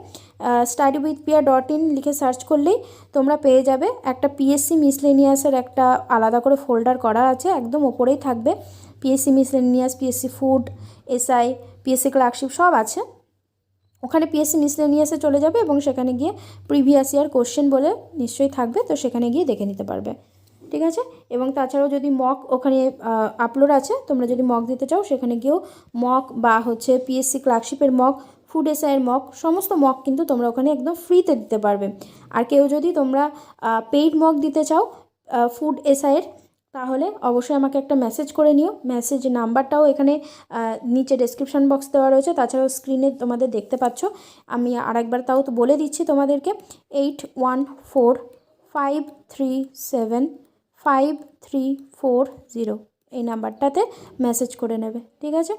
studywithpr.in লিখে সার্চ করলেই তোমরা পেয়ে যাবে একটা পিএসসি মিসলেনিয়াসের একটা আলাদা করে ফোল্ডার করা আছে, একদম ওপরেই থাকবে PSC miscellaneous, PSC food, SI, PSC clerkship সব আছে। ওখানে পিএসসি মিসলেনিয়াসে চলে যাবে এবং সেখানে গিয়ে প্রিভিয়াস ইয়ার কোশ্চেন বলে নিশ্চয়ই থাকবে, তো সেখানে গিয়ে দেখে নিতে পারবে। ঠিক আছে, এবং তাছাড়াও যদি মক ওখানে আপলোড আছে, তোমরা যদি মক দিতে চাও সেখানে গিয়েও মক, বা হচ্ছে পিএসসি ক্লার্কশিপের মক, ফুড এসআইয়ের মক, সমস্ত মক কিন্তু তোমরা ওখানে একদম ফ্রিতে দিতে পারবে। আর কেউ যদি তোমরা পেইড মক দিতে চাও ফুড এসআইয়ের, তাহলে অবশ্যই আমাকে একটা মেসেজ করে নিও। মেসেজ নাম্বারটাও এখানে নিচে ডেসক্রিপশন বক্স দেওয়া রয়েছে, তাছাড়াও স্ক্রিনে তোমাদের দেখতে পাচ্ছ। আমি আরেকবার তাও তো বলে দিচ্ছি তোমাদেরকে, 8145375340 এই নাম্বারটাতে মেসেজ করে নেবে। ঠিক আছে,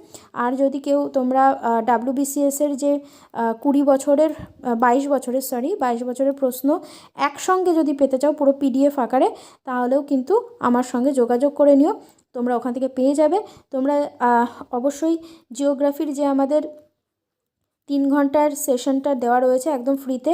আর যদি কেউ তোমরা ডাব্লিউবিসিএসের যে 22 বছরের প্রশ্ন একসঙ্গে যদি পেতে চাও পুরো পিডিএফ আকারে, তাহলেও কিন্তু আমার সঙ্গে যোগাযোগ করে নিও, তোমরা ওখান থেকে পেয়ে যাবে। তোমরা অবশ্যই জিওগ্রাফির যে আমাদের 3 ঘন্টার সেশনটা দেওয়া রয়েছে একদম ফ্রিতে,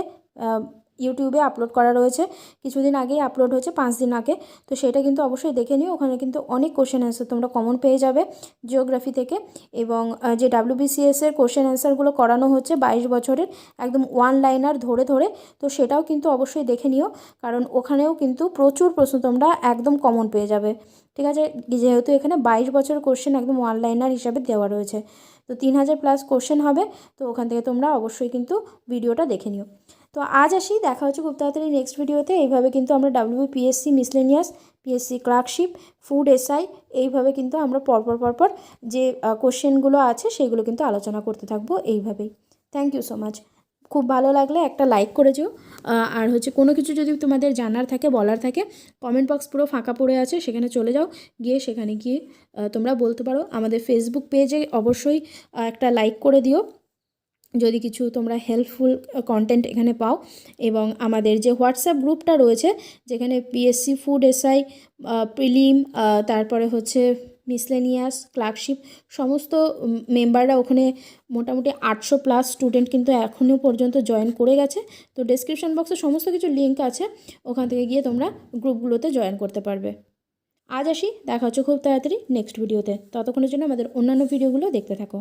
ইউটিউবে আপলোড করা রয়েছে, কিছুদিন আগেই আপলোড হয়েছে, 5 দিন আগে। তো সেটা কিন্তু অবশ্যই দেখে নিও, ওখানে কিন্তু অনেক কোশ্চেন অ্যান্সার তোমরা কমন পেয়ে যাবে জিওগ্রাফি থেকে। এবং যে ডাব্লিউবিসিএসের কোশ্চেন অ্যান্সারগুলো করানো হচ্ছে 22 বছরের একদম ওয়ান লাইনার ধরে ধরে, তো সেটাও কিন্তু অবশ্যই দেখে নিও, কারণ ওখানেও কিন্তু প্রচুর প্রশ্ন তোমরা একদম কমন পেয়ে যাবে। ঠিক আছে, যেহেতু এখানে 22 বছরের কোশ্চেন একদম ওয়ান লাইনার হিসাবে দেওয়া রয়েছে, তো 3000+ কোশ্চেন হবে, তো ওখান থেকে তোমরা অবশ্যই কিন্তু ভিডিওটা দেখে নিও। তো আজ আসি, দেখা হচ্ছে খুব তাড়াতাড়ি নেক্সট ভিডিওতে। এইভাবে কিন্তু আমরা PSC miscellaneous, PSC clerkship, food SI, এইভাবে কিন্তু আমরা পরপর যে কোশ্চেনগুলো আছে সেইগুলো কিন্তু আলোচনা করতে থাকবো এইভাবেই। Thank you so much. খুব ভালো লাগলে একটা লাইক করে যেও, আর হচ্ছে কোনো কিছু যদি তোমাদের জানার থাকে, বলার থাকে, কমেন্ট বক্স পুরো ফাঁকা পড়ে আছে, সেখানে চলে যাও, সেখানে গিয়ে তোমরা বলতে পারো। আমাদের ফেসবুক পেজে অবশ্যই একটা লাইক করে দিও যদি কিছু তোমরা হেল্পফুল কন্টেন্ট এখানে পাও। এবং আমাদের যে হোয়াটসঅ্যাপ গ্রুপটা রয়েছে, যেখানে পিএসসি ফুড এসআই, প্রিলিম, তারপরে হচ্ছে মিসলেনিয়াস, ক্লার্কশিপ সমস্ত মেম্বাররা, ওখানে মোটামুটি 800+ স্টুডেন্ট কিন্তু এখনও পর্যন্ত জয়েন করে গেছে। তো ডেসক্রিপশন বক্সে সমস্ত কিছু লিঙ্ক আছে, ওখান থেকে গিয়ে তোমরা গ্রুপগুলোতে জয়েন করতে পারবে। আজ আসি, দেখা হচ্ছে খুব তাড়াতাড়ি নেক্সট ভিডিওতে। ততক্ষণের জন্য আমাদের অন্যান্য ভিডিওগুলো দেখতে থাকো।